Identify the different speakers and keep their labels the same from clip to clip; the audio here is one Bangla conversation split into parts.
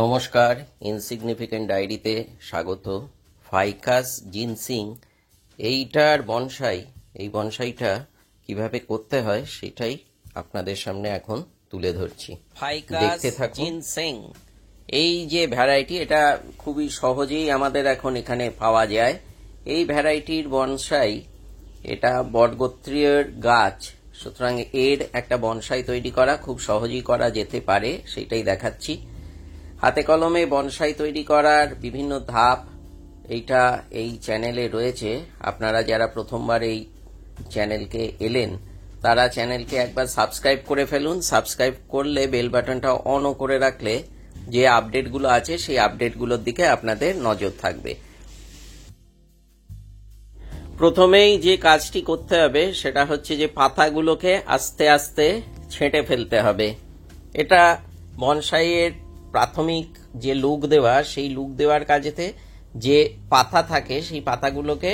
Speaker 1: নমস্কার, ইনসিগনিফিকেন্ট ডায়েরিতে স্বাগত। ফাইকাস জিনসিং এইটার বনসাই, এই বনসাইটা কিভাবে করতে হয় সেটাই আপনাদের সামনে এখন তুলে ধরছি। ফাইকাস দেখতে থাকুন। জিনসিং এই যে ভ্যারাইটি, এটা খুবই সহজেই আমাদের এখন এখানে পাওয়া যায়। এই ভ্যারাইটির বনসাই, এটা বটগোত্রীয় গাছ, সুতরাং এর একটা বনসাই তৈরি করা খুব সহজেই করা যেতে পারে, সেটাই দেখাচ্ছি। হাতে কলমে বনসাই তৈরি করার বিভিন্ন ধাপ এইটা এই চ্যানেলে রয়েছে। আপনারা যারা প্রথমবার এই চ্যানেলকে এলেন তারা চ্যানেলকে একবার সাবস্ক্রাইব করে ফেলুন। সাবস্ক্রাইব করলে বেল বাটনটা অনও করে রাখলে যে আপডেটগুলো আছে সেই আপডেটগুলোর দিকে আপনাদের নজর থাকবে। প্রথমেই যে কাজটি করতে হবে সেটা হচ্ছে যে পাতাগুলোকে আস্তে আস্তে ছেঁটে ফেলতে হবে। এটা বনসাইয়ের প্রাথমিক যে লুক দেওয়া, সেই লুক দেওয়ার কাজেতে যে পাতা থাকে সেই পাতাগুলোকে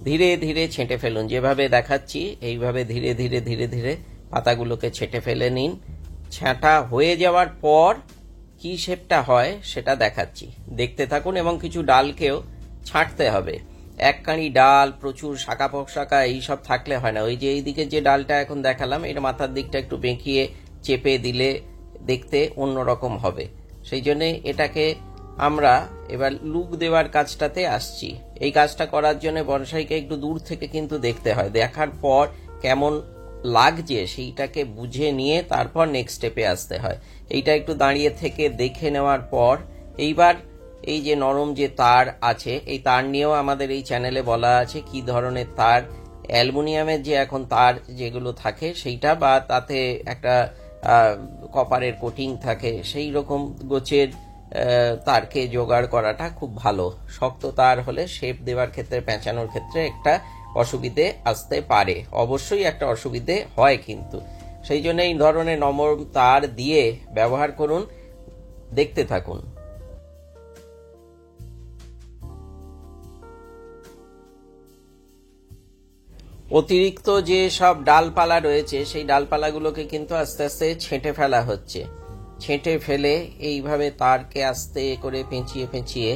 Speaker 1: ধীরে ধীরে ছেঁটে ফেলুন। যেভাবে দেখাচ্ছি এইভাবে ধীরে ধীরে ধীরে ধীরে পাতাগুলোকে ছেঁটে ফেলে নিন। ছাঁটা হয়ে যাওয়ার পর কি শেপটা হয় সেটা দেখাচ্ছি, দেখতে থাকুন। এবং কিছু ডালকেও ছাঁটতে হবে। এককানি ডাল, প্রচুর শাখা পোশাখা এইসব থাকলে হয় না। ওই যে এইদিকে যে ডালটা এখন দেখালাম, এর মাথার দিকটা একটু বেঁকিয়ে চেপে দিলে দেখতে অন্যরকম হবে। সেই জন্য এটাকে আমরা এবার লুক দেওয়ার কাজটাতে আসছি। এই কাজটা করার জন্য বনসাইকে একটু দূর থেকে কিন্তু দেখতে হয়। দেখার পর কেমন লাগছে সেইটাকে বুঝে নিয়ে তারপর নেক্সট স্টেপে আসতে হয়। এইটা একটু দাঁড়িয়ে থেকে দেখে নেওয়ার পর এইবার এই যে নরম যে তার আছে, এই তার নিয়েও আমাদের এই চ্যানেলে বলা আছে কি ধরনের তার। অ্যালুমিনিয়ামের যে এখন তার যেগুলো থাকে সেইটা, বা তাতে একটা কপারের কোটিং থাকে, সেই রকম গোছের তারকে জোগাড় করাটা খুব ভালো। শক্ত তার হলে শেপ দেওয়ার ক্ষেত্রে, পেঁচানোর ক্ষেত্রে একটা অসুবিধে আসতে পারে, অবশ্যই একটা অসুবিধে হয় কিন্তু। সেই জন্য এই ধরনের নরম তার দিয়ে ব্যবহার করুন, দেখতে থাকুন। অতিরিক্ত যে সব ডালপালা রয়েছে সেই ডালপালাগুলোকে কিন্তু আস্তে আস্তে ছেঁটে ফেলা হচ্ছে। ছেঁটে ফেলে এইভাবে তারকে আস্তে করে পেঁচিয়ে পেঁচিয়ে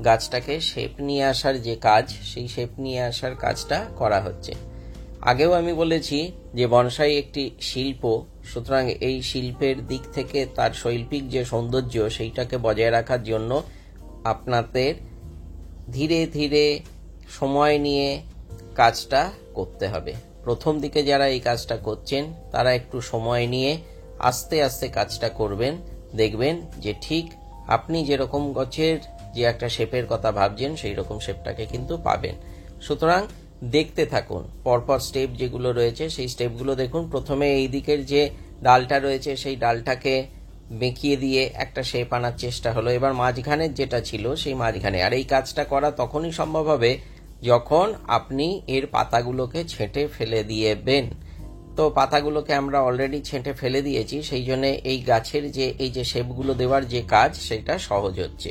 Speaker 1: গাছটাকে শেপ নিয়ে আসার যে কাজ, সেই শেপ নিয়ে আসার কাজটা করা হচ্ছে। আগেও আমি বলেছি যে বনসাই একটি শিল্প, সুতরাং এই শিল্পের দিক থেকে তার শৈল্পিক যে সৌন্দর্য সেইটাকে বজায় রাখার জন্য আপনাদের ধীরে ধীরে সময় নিয়ে কাজটা করতে হবে। প্রথম দিকে যারা এই কাজটা করছেন তারা একটু সময় নিয়ে আস্তে আস্তে কাজটা করবেন, দেখবেন যে ঠিক আপনি যেরকম গাছের যে একটা শেপের কথা ভাবছেন সেই রকম শেপটাকে কিন্তু পাবেন। সুতরাং দেখতে থাকুন, পরপর স্টেপ যেগুলো রয়েছে সেই স্টেপগুলো দেখুন। প্রথমে এই দিকের যে ডালটা রয়েছে সেই ডালটাকে বেঁকিয়ে দিয়ে একটা শেপ আনার চেষ্টা হলো। এবার মাঝখানের যেটা ছিল সেই মাঝখানে। আর এই কাজটা করা তখনই সম্ভব হবে যখন আপনি এর পাতাগুলোকে ছেঁটে ফেলে দিয়েবেন। তো পাতাগুলোকে আমরা অলরেডি ছেঁটে ফেলে দিয়েছি, সেই জন্য এই গাছের যে এই যে শেপগুলো দেওয়ার যে কাজ সেটা সহজ হচ্ছে।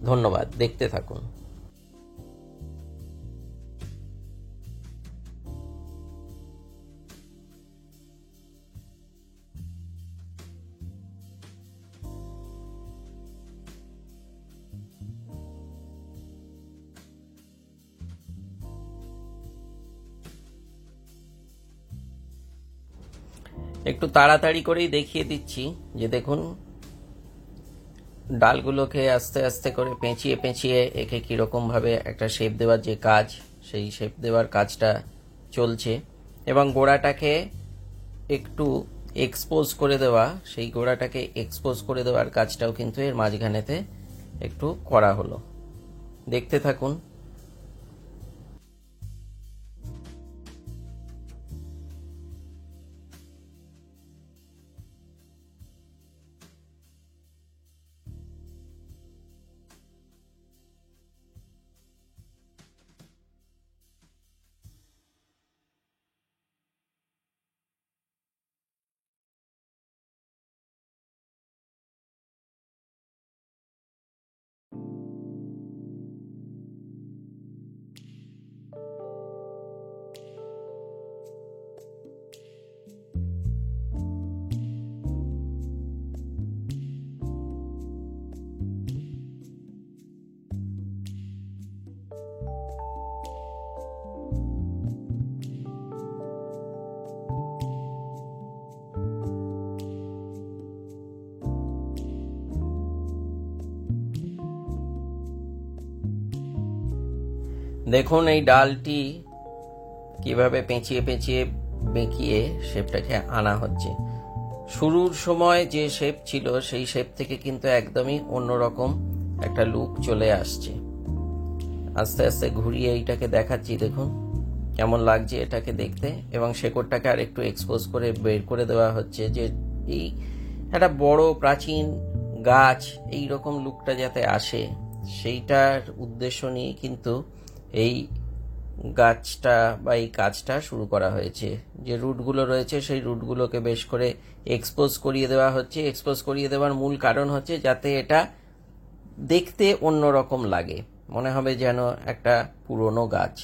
Speaker 1: ধন্যবাদ, দেখতে থাকুন। একটু তাড়াতাড়ি করেই দেখিয়ে দিচ্ছি যে দেখুন ডালগুলোকে আস্তে আস্তে করে পেঁচিয়ে পেঁচিয়ে একে কিরকম ভাবে একটা শেপ দেওয়ার যে কাজ, সেই শেপ দেওয়ার কাজটা চলছে। এবং গোড়াটাকে একটু এক্সপোজ করে দেওয়া, সেই গোড়াটাকে এক্সপোজ করে দেওয়ার কাজটাও কিন্তু এর মাঝখানেতে একটু করা হলো। দেখতে থাকুন। দেখুন এই ডালটি কিভাবে পেঁচিয়ে পেঁচিয়ে বেঁকিয়ে শেপটাকে আনা হচ্ছে। শুরুর সময় যে শেপ ছিল সেই শেপ থেকে কিন্তু একদমই অন্যরকম একটা লুক চলে আসছে। আস্তে আস্তে ঘুরিয়ে এইটাকে দেখাচ্ছি, দেখুন কেমন লাগছে এটাকে দেখতে। এবং শেকড়টাকে আর একটু এক্সপোজ করে বের করে দেওয়া হচ্ছে, যে এই একটা বড় প্রাচীন গাছ এই রকম লুকটা যাতে আসে সেইটার উদ্দেশ্য নিয়ে কিন্তু এই গাছটা বা এই কাজটা শুরু করা হয়েছে। যে রুটগুলো রয়েছে সেই রুটগুলোকে বেশ করে এক্সপোজ করিয়ে দেওয়া হচ্ছে। এক্সপোজ করিয়ে দেওয়ার মূল কারণ হচ্ছে যাতে এটা দেখতে অন্যরকম লাগে, মনে হবে যেন একটা পুরনো গাছ।